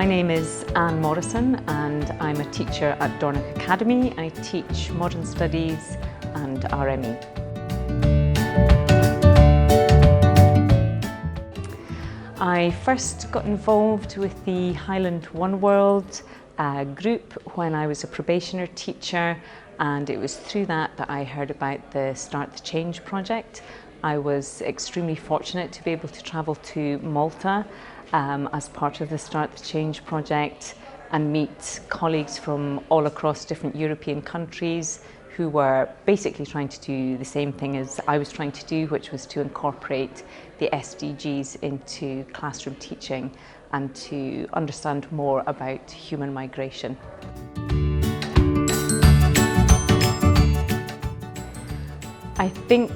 My name is Anne Morrison and I'm a teacher at Dornoch Academy. I teach Modern Studies and RME. I first got involved with the Highland One World group when I was a probationer teacher, and it was through that I heard about the Start the Change project. I was extremely fortunate to be able to travel to Malta as part of the Start the Change project and meet colleagues from all across different European countries who were basically trying to do the same thing as I was trying to do, which was to incorporate the SDGs into classroom teaching and to understand more about human migration. I think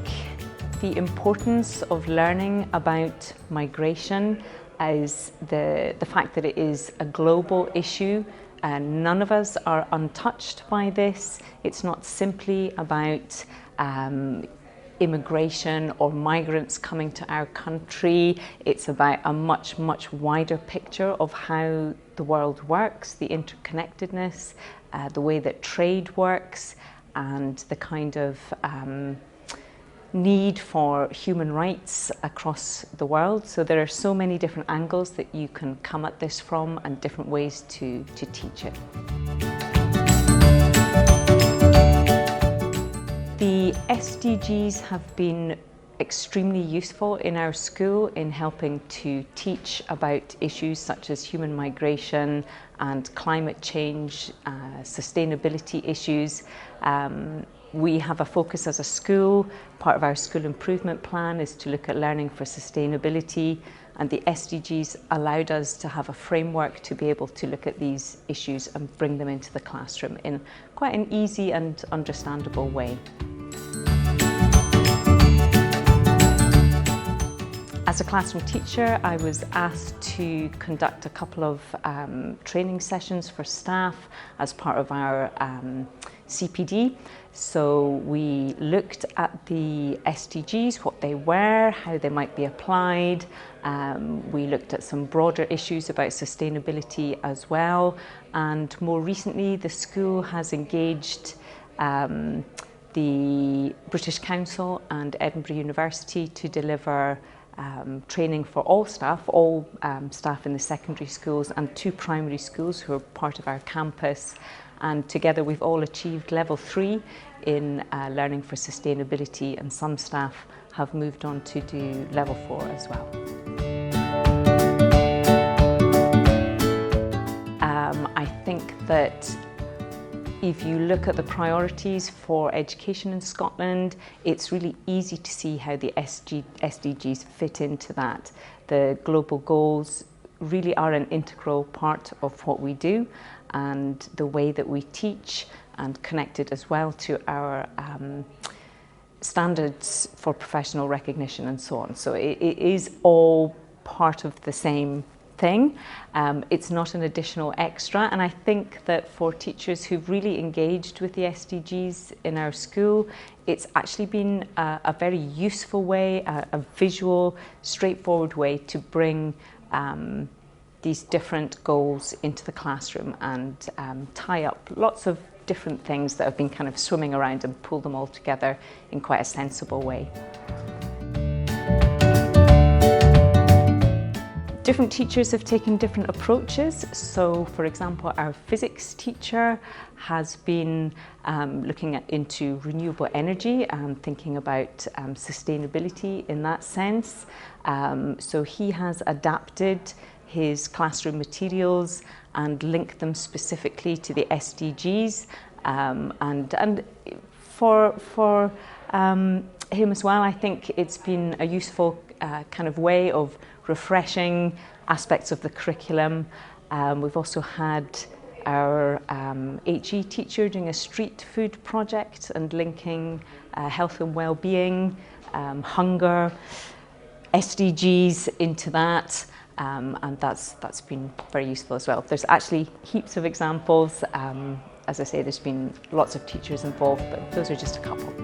the importance of learning about migration is the fact that it is a global issue and none of us are untouched by this. It's not simply about immigration or migrants coming to our country. It's about a much wider picture of how the world works, the interconnectedness, the way that trade works, and the kind of need for human rights across the world. So there are so many different angles that you can come at this from and different ways to teach it. The SDGs have been extremely useful in our school in helping to teach about issues such as human migration and climate change, sustainability issues. We have a focus as a school. Part of our school improvement plan is to look at learning for sustainability, and the SDGs allowed us to have a framework to be able to look at these issues and bring them into the classroom in quite an easy and understandable way. As a classroom teacher, I was asked to conduct a couple of training sessions for staff as part of our CPD. So we looked at the SDGs, what they were, how they might be applied. We looked at some broader issues about sustainability as well. And more recently, the school has engaged the British Council and Edinburgh University to deliver training for all staff in the secondary schools and 2 primary schools who are part of our campus. And together we've all achieved level 3 in learning for sustainability, and some staff have moved on to do level 4 as well. I think that if you look at the priorities for education in Scotland, it's really easy to see how the SDGs fit into that. The global goals really are an integral part of what we do and the way that we teach, and connected as well to our standards for professional recognition and so on. So it is all part of the same thing. It's not an additional extra, and I think that for teachers who've really engaged with the SDGs in our school, it's actually been a very useful way, a visual, straightforward way to bring these different goals into the classroom and tie up lots of different things that have been kind of swimming around and pull them all together in quite a sensible way. Different teachers have taken different approaches. So, for example, our physics teacher has been looking into renewable energy and thinking about sustainability in that sense. So he has adapted his classroom materials and linked them specifically to the SDGs. And for him as well, I think it's been a useful kind of way of refreshing aspects of the curriculum. We've also had our HE teacher doing a street food project and linking health and well-being, hunger, SDGs into that. And that's been very useful as well. There's actually heaps of examples. As I say, there's been lots of teachers involved, but those are just a couple.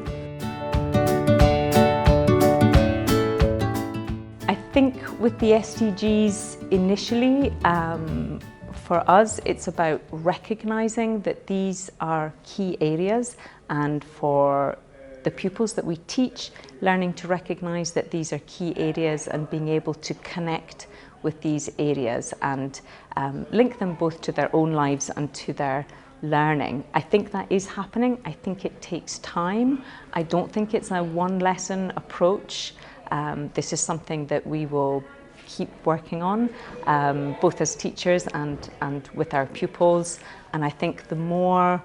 I think with the SDGs initially, for us, it's about recognising that these are key areas, and for the pupils that we teach, learning to recognise that these are key areas and being able to connect with these areas and link them both to their own lives and to their learning. I think that is happening. I think it takes time. I don't think it's a one lesson approach. This is something that we will keep working on, both as teachers and with our pupils. And I think the more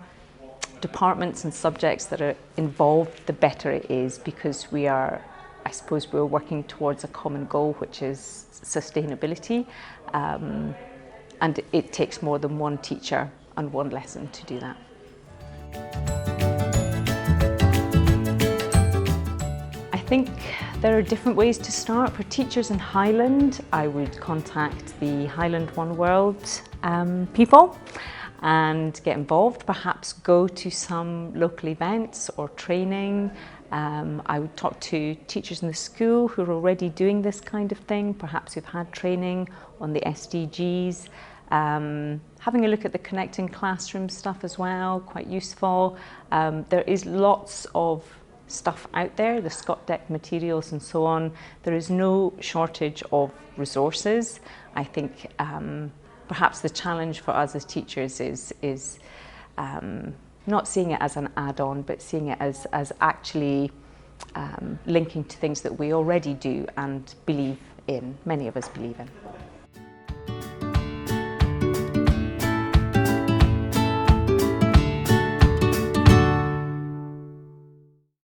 departments and subjects that are involved, the better it is, because we're working towards a common goal, which is sustainability. And it takes more than one teacher and one lesson to do that. I think there are different ways to start. For teachers in Highland, I would contact the Highland One World people and get involved, perhaps go to some local events or training. I would talk to teachers in the school who are already doing this kind of thing, perhaps who've had training on the SDGs. Having a look at the Connecting Classroom stuff as well, quite useful. There is lots of stuff out there, the Scott Deck materials and so on. There is no shortage of resources. I think perhaps the challenge for us as teachers is not seeing it as an add-on, but seeing it as actually linking to things that we already do and believe in, many of us believe in.